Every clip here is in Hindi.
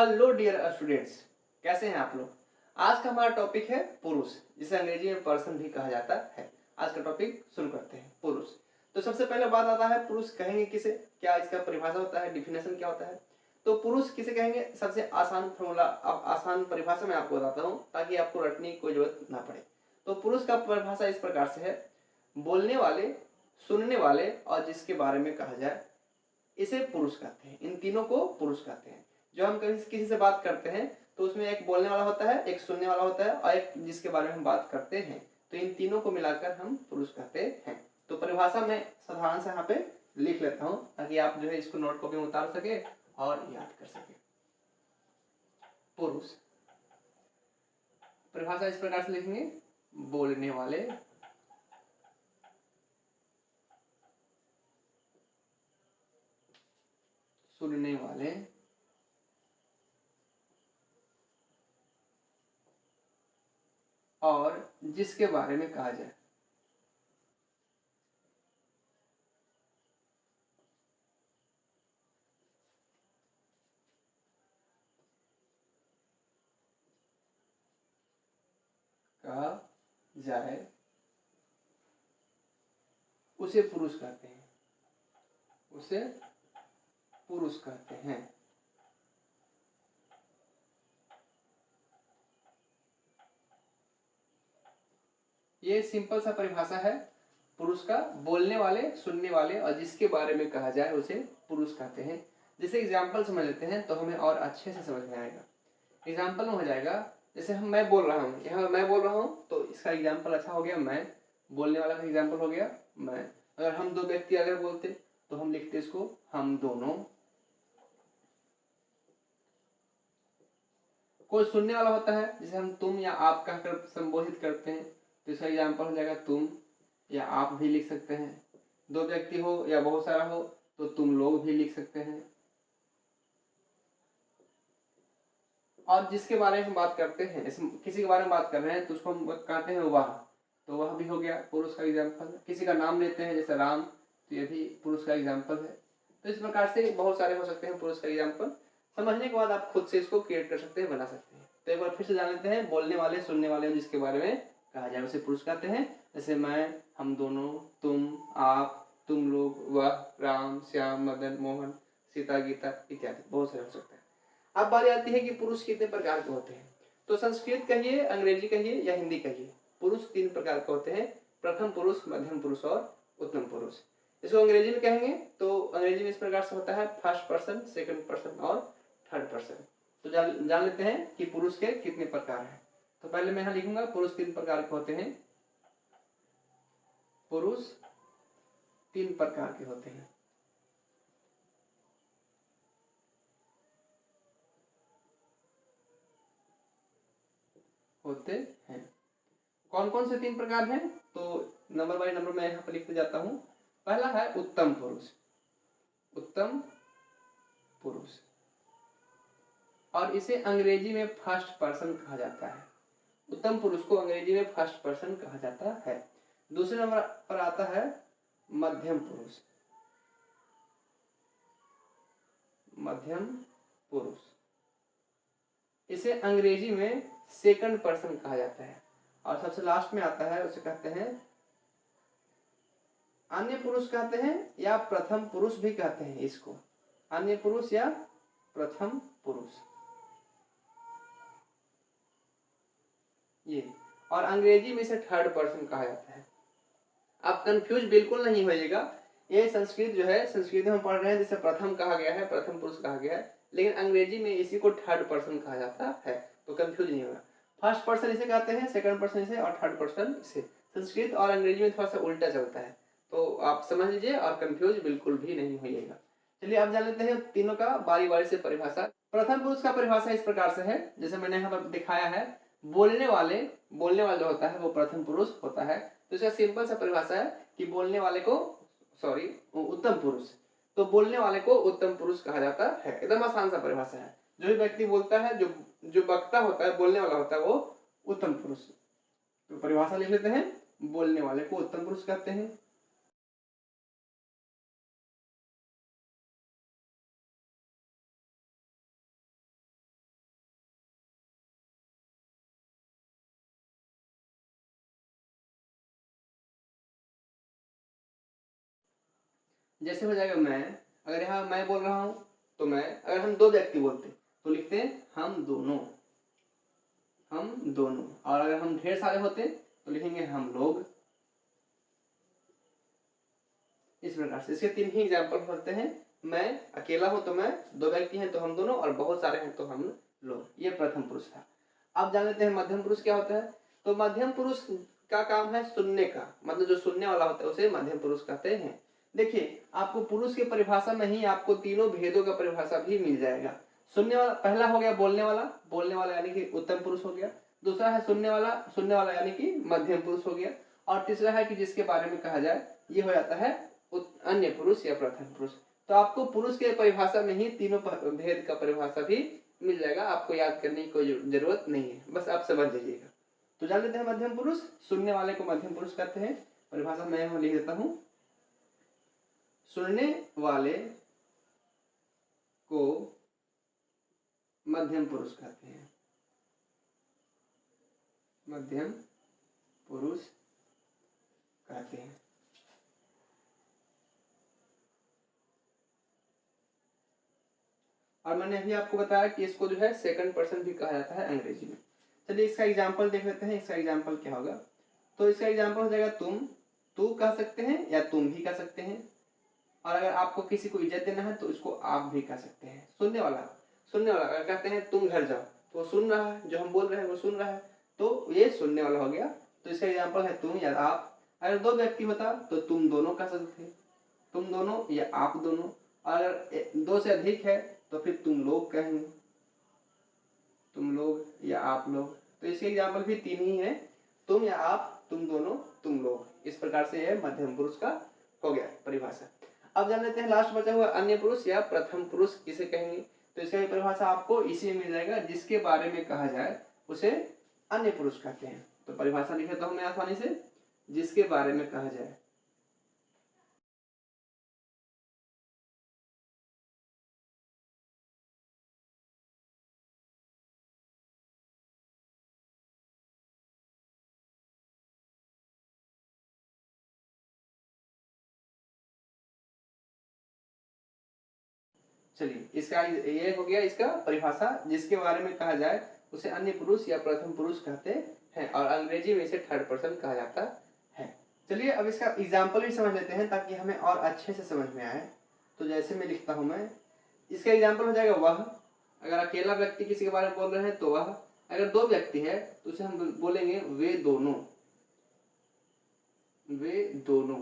हेलो डियर स्टूडेंट्स, कैसे हैं आप लोग। आज का हमारा टॉपिक है पुरुष, जिसे अंग्रेजी में पर्सन भी कहा जाता है। आज का टॉपिक शुरू करते हैं, पुरुष। तो सबसे पहले बात आता है पुरुष कहेंगे किसे, क्या इसका परिभाषा होता है, डिफिनेशन क्या होता है। तो पुरुष किसे कहेंगे, सबसे आसान फॉर्मूला, आसान परिभाषा मैं आपको बताता हूँ ताकि आपको रटने की कोई जरूरत ना पड़े। तो पुरुष का परिभाषा इस प्रकार से है, बोलने वाले, सुनने वाले और जिसके बारे में कहा जाए इसे पुरुष कहते हैं। इन तीनों को पुरुष कहते हैं। जो हम कभी किसी से बात करते हैं तो उसमें एक बोलने वाला होता है, एक सुनने वाला होता है और एक जिसके बारे में हम बात करते हैं। तो इन तीनों को मिलाकर हम पुरुष कहते हैं। तो परिभाषा में साधारण से यहाँ पे लिख लेता हूँ ताकि आप जो है इसको नोट कॉपी में उतार सके और याद कर सके। पुरुष परिभाषा इस प्रकार से लिखेंगे, बोलने वाले, सुनने वाले, और जिसके बारे में कहा जाए। कहा जाए उसे पुरुष कहते हैं, उसे पुरुष कहते हैं। ये सिंपल सा परिभाषा है पुरुष का। बोलने वाले, सुनने वाले और जिसके बारे में कहा जाए उसे पुरुष कहते हैं। जैसे एग्जाम्पल समझ लेते हैं तो हमें और अच्छे से समझ में आएगा। एग्जाम्पल में हो जाएगा, जैसे मैं बोल रहा हूँ, यहाँ मैं बोल रहा हूँ तो इसका एग्जाम्पल अच्छा हो गया मैं, बोलने वाला का एग्जाम्पल हो गया मैं। अगर हम दो व्यक्ति अगर बोलते तो हम लिखते इसको हम दोनों। कोई सुनने वाला होता है, जैसे हम तुम या आप कहकर संबोधित करते हैं तो इसका एग्जाम्पल हो जाएगा तुम या आप भी लिख सकते हैं। दो व्यक्ति हो या बहुत सारा हो तो तुम लोग भी लिख सकते हैं। और जिसके बारे में बात करते हैं, किसी के बारे में बात कर रहे हैं तो उसको हम कहते हैं वह, तो वह भी हो गया पुरुष का एग्जाम्पल। किसी का नाम लेते हैं जैसे राम, तो ये भी पुरुष का एग्जाम्पल है। तो इस प्रकार से बहुत सारे हो सकते हैं पुरुष का एग्जाम्पल। समझने के बाद आप खुद से इसको क्रिएट कर सकते हैं, बना सकते हैं। तो एक बार फिर से जान लेते हैं, बोलने वाले, सुनने वाले जिसके बारे में कहा जाए उसे पुरुष कहते हैं। जैसे मैं, हम दोनों, तुम, आप, तुम लोग, वह, राम, श्याम, मदन, मोहन, सीता, गीता इत्यादि बहुत सारे हो सकते हैं। अब बारी आती है कि पुरुष कितने प्रकार के होते हैं। तो संस्कृत कहिए, अंग्रेजी कहिए या हिंदी कहिए, पुरुष तीन प्रकार के होते हैं, प्रथम पुरुष, मध्यम पुरुष और उत्तम पुरुष। इसको अंग्रेजी में कहेंगे तो अंग्रेजी में इस प्रकार से होता है, फर्स्ट पर्सन, सेकंड पर्सन और थर्ड पर्सन। तो जान लेते हैं कि पुरुष के कितने प्रकार हैं। तो पहले मैं यहाँ लिखूंगा, पुरुष तीन प्रकार के होते हैं। पुरुष तीन प्रकार के होते हैं। होते हैं कौन कौन से तीन प्रकार हैं, तो नंबर बाय नंबर मैं यहाँ पर लिखते जाता हूँ। पहला है उत्तम पुरुष, उत्तम पुरुष, और इसे अंग्रेजी में फर्स्ट पर्सन कहा जाता है। उत्तम पुरुष को अंग्रेजी में फर्स्ट पर्सन कहा जाता है। दूसरे नंबर पर आता है मध्यम पुरुष, मध्यम पुरुष, इसे अंग्रेजी में सेकंड पर्सन कहा जाता है। और सबसे लास्ट में आता है, उसे कहते हैं अन्य पुरुष कहते हैं या प्रथम पुरुष भी कहते हैं। इसको अन्य पुरुष या प्रथम पुरुष, ये, और अंग्रेजी में इसे थर्ड पर्सन कहा जाता है। आप कंफ्यूज बिल्कुल नहीं होइएगा। ये संस्कृत जो है, संस्कृत में हम पढ़ रहे हैं जिसे प्रथम कहा गया है, प्रथम पुरुष कहा गया है, लेकिन अंग्रेजी में इसी को थर्ड पर्सन कहा जाता है। तो कंफ्यूज नहीं होगा। फर्स्ट पर्सन इसे कहते हैं, सेकंड पर्सन इसे और थर्ड पर्सन इसे। संस्कृत और अंग्रेजी में थोड़ा सा उल्टा चलता है, तो आप समझ लीजिए और कंफ्यूज बिल्कुल भी नहीं होइएगा। चलिए अब जान लेते हैं तीनों का बारी बारी से परिभाषा। प्रथम पुरुष का परिभाषा इस प्रकार से है, जैसे मैंने यहाँ पर दिखाया है, बोलने वाले, बोलने वाला जो होता है वो प्रथम पुरुष होता है। तो इसका सिंपल सा परिभाषा है कि बोलने वाले को, सॉरी, उत्तम पुरुष, तो बोलने वाले को उत्तम पुरुष कहा जाता है। एकदम आसान सा परिभाषा है। जो भी व्यक्ति बोलता है, जो वक्ता होता है, बोलने वाला होता है, वो उत्तम पुरुष। तो परिभाषा लिख लेते हैं, बोलने वाले को उत्तम पुरुष कहते हैं। जैसे हो जाएगा मैं, अगर यहाँ मैं बोल रहा हूं तो मैं, अगर हम दो व्यक्ति बोलते तो लिखते हैं हम दोनों, हम दोनों। और अगर हम ढेर सारे होते तो लिखेंगे हम लोग। इस प्रकार से इसके तीन ही एग्जाम्पल होते हैं। मैं अकेला हूं तो मैं, दो व्यक्ति हैं तो हम दोनों, और बहुत सारे हैं तो हम लोग। ये प्रथम पुरुष था। अब जान लेते हैं मध्यम पुरुष क्या होता है। तो मध्यम पुरुष का काम है सुनने का, मतलब जो सुनने वाला होता है उसे मध्यम पुरुष कहते हैं। देखिए आपको पुरुष की परिभाषा में ही आपको तीनों भेदों का परिभाषा भी मिल जाएगा। सुनने वाला पहला हो गया, बोलने वाला, बोलने वाला यानी कि उत्तम पुरुष हो गया। दूसरा है सुनने वाला यानी कि मध्यम पुरुष हो गया। और तीसरा है कि जिसके बारे में कहा जाए, ये हो जाता है अन्य पुरुष या प्रथम पुरुष। तो आपको पुरुष के परिभाषा में ही तीनों भेद का परिभाषा भी मिल जाएगा, आपको याद करने की कोई जरूरत नहीं है, बस आप समझ लीजिएगा। तो जान लेते हैं मध्यम पुरुष। सुनने वाले को मध्यम पुरुष कहते हैं। परिभाषा मैं यहाँ लिख देता हूं, सुनने वाले को मध्यम पुरुष कहते हैं, मध्यम पुरुष कहते हैं। और मैंने अभी आपको बताया कि इसको जो है सेकंड पर्सन भी कहा जाता है अंग्रेजी में। चलिए इसका एग्जाम्पल देख लेते हैं। इसका एग्जाम्पल क्या होगा। तो इसका एग्जाम्पल हो जाएगा तुम, तू कह सकते हैं या तुम भी कह सकते हैं। और अगर आपको किसी को इज्जत देना है तो इसको आप भी कह सकते हैं। सुनने वाला अगर कहते हैं तुम घर जाओ तो वो सुन रहा है, जो हम बोल रहे हैं वो सुन रहा है, तो ये सुनने वाला हो गया। तो इसका एग्जाम्पल है तुम या आप। अगर दो व्यक्ति होता तो तुम दोनों कह सकते थे, तुम दोनों या आप दोनों। अगर दो से अधिक है तो फिर तुम लोग कहेंगे, तुम लोग या आप लोग। तो इसके एग्जाम्पल भी तीन ही है, तुम या आप, तुम दोनों, तुम लोग। इस प्रकार से यह मध्यम पुरुष का हो गया परिभाषा। अब जान लेते हैं लास्ट बचा हुआ अन्य पुरुष या प्रथम पुरुष किसे कहेंगे। तो इसका भी परिभाषा आपको इसी में मिल जाएगा, जिसके बारे में कहा जाए उसे अन्य पुरुष कहते हैं। तो परिभाषा लिखे तो हमें आसानी से, जिसके बारे में कहा जाए। चलिए इसका ये हो गया इसका परिभाषा, जिसके बारे में कहा जाए उसे अन्य पुरुष या प्रथम पुरुष कहते हैं, और अंग्रेजी में इसे थर्ड पर्सन कहा जाता है। चलिए अब इसका एग्जाम्पल भी समझ लेते हैं ताकि हमें और अच्छे से समझ में आए। तो जैसे मैं लिखता हूं, मैं इसका एग्जाम्पल हो जाएगा वह। अगर अकेला व्यक्ति किसी के बारे में बोल रहे हैं तो वह। अगर दो व्यक्ति है तो उसे हम बोलेंगे वे दोनों, वे दोनों।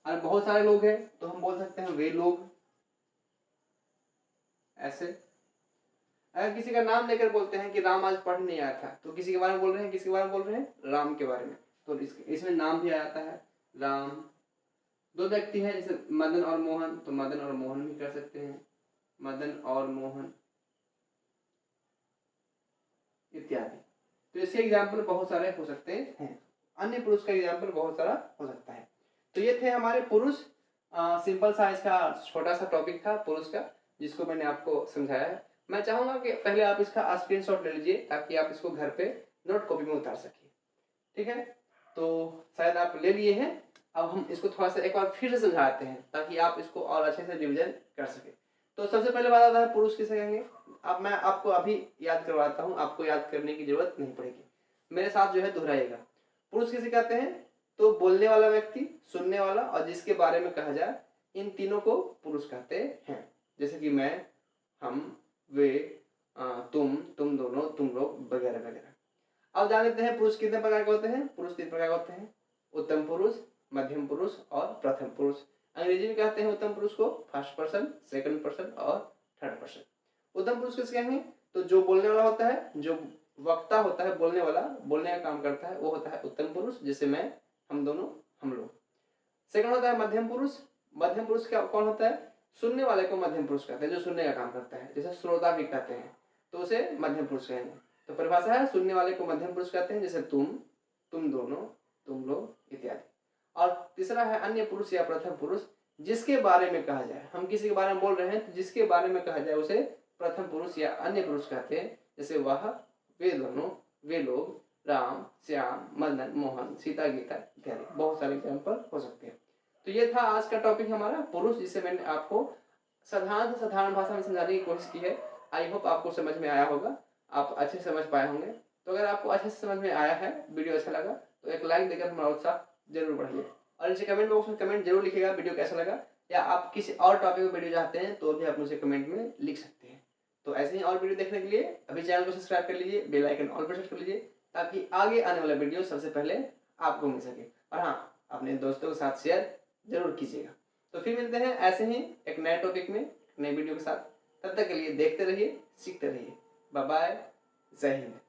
अगर बहुत सारे लोग हैं तो हम बोल सकते हैं वे लोग, ऐसे। अगर किसी का नाम लेकर बोलते हैं कि राम आज पढ़ नहीं आया था, तो किसी के बारे में बोल रहे हैं, किसी के बारे में बोल रहे हैं, राम के बारे में, तो इसमें नाम भी आ जाता है राम। दो व्यक्ति हैं जैसे मदन और मोहन, तो मदन और मोहन भी कर सकते हैं, मदन और मोहन इत्यादि। तो इसके एग्जाम्पल बहुत सारे हो सकते हैं। अन्य पुरुष का एग्जाम्पल बहुत सारा हो सकता है। तो ये थे हमारे पुरुष। सिंपल सा इसका छोटा सा टॉपिक था पुरुष का, जिसको मैंने आपको समझाया है। मैं चाहूंगा कि पहले आप इसका स्क्रीनशॉट ले लीजिए ताकि आप इसको घर पे नोट कॉपी में उतार सकिए। ठीक है, तो शायद आप ले लिए हैं। अब हम इसको थोड़ा सा एक बार फिर से समझाते हैं ताकि आप इसको और अच्छे से रिविजन कर सके। तो सबसे पहले बात आता है पुरुष किसे कहेंगे। अब मैं आपको अभी याद करवाता हूँ, आपको याद करने की जरूरत नहीं पड़ेगी, मेरे साथ जो है दोहराइएगा। पुरुष किसे कहते हैं, तो बोलने वाला व्यक्ति, सुनने वाला और जिसके बारे में कहा जाए, इन तीनों को पुरुष कहते हैं। जैसे कि मैं, हम, वे, तुम दोनों, तुम लोग वगैरह वगैरह। अब जान लेते हैं पुरुष कितने प्रकार के होते हैं। पुरुष तीन प्रकार के होते हैं, उत्तम पुरुष, मध्यम पुरुष और प्रथम पुरुष। अंग्रेजी में कहते हैं उत्तम पुरुष को फर्स्ट पर्सन, सेकंड पर्सन और थर्ड पर्सन। उत्तम पुरुष किसे कहेंगे, तो जो बोलने वाला होता है, जो वक्ता होता है, बोलने वाला, बोलने का काम करता है, वो होता है उत्तम पुरुष, जैसे मैं, हम दोनों, हम लोग। सेकंड होता है मध्यम पुरुष। मध्यम पुरुष क्या कौन होता है, सुनने वाले को मध्यम पुरुष कहते हैं, जो सुनने का काम करता है, जैसे श्रोता भी कहते हैं, तो उसे मध्यम पुरुष कहेंगे। तो परिभाषा है, सुनने वाले को मध्यम पुरुष कहते हैं, जैसे तुम दोनों, तुम लोग इत्यादि। और तीसरा है अन्य पुरुष या प्रथम पुरुष, जिसके बारे में कहा जाए। हम किसी के बारे में बोल रहे हैं तो जिसके बारे में कहा जाए उसे प्रथम पुरुष या अन्य पुरुष कहते हैं, जैसे वह, वे दोनों, वे लोग, राम, श्याम, मदन, मोहन, सीता, गीता इत्यादि बहुत सारे एग्जाम्पल हो सकते हैं। तो ये था आज का टॉपिक हमारा पुरुष, जिसे मैंने आपको साधारण से साधारण भाषा में समझाने की कोशिश की है। आई होप आपको समझ में आया होगा, आप अच्छे से समझ पाए होंगे। तो अगर आपको अच्छे से समझ में आया है, वीडियो अच्छा लगा, तो एक लाइक देकर हमारा उत्साह जरूर बढ़ाइए और नीचे कमेंट बॉक्स में कमेंट जरूर लिखिएगा वीडियो कैसा लगा, या आप किसी और टॉपिक में वीडियो चाहते हैं तो भी आप मुझे कमेंट में लिख सकते हैं। तो ऐसे ही और वीडियो देखने के लिए अभी चैनल को सब्सक्राइब कर लीजिए, बेल आइकन ऑल पर सेट कर लीजिए, ताकि आगे आने वाला वीडियो सबसे पहले आपको मिल सके। और हाँ, अपने दोस्तों के साथ शेयर जरूर कीजिएगा। तो फिर मिलते हैं ऐसे ही एक नए टॉपिक में, नई वीडियो के साथ। तब तक के लिए देखते रहिए, सीखते रहिए। बाय बाय, जय हिंद।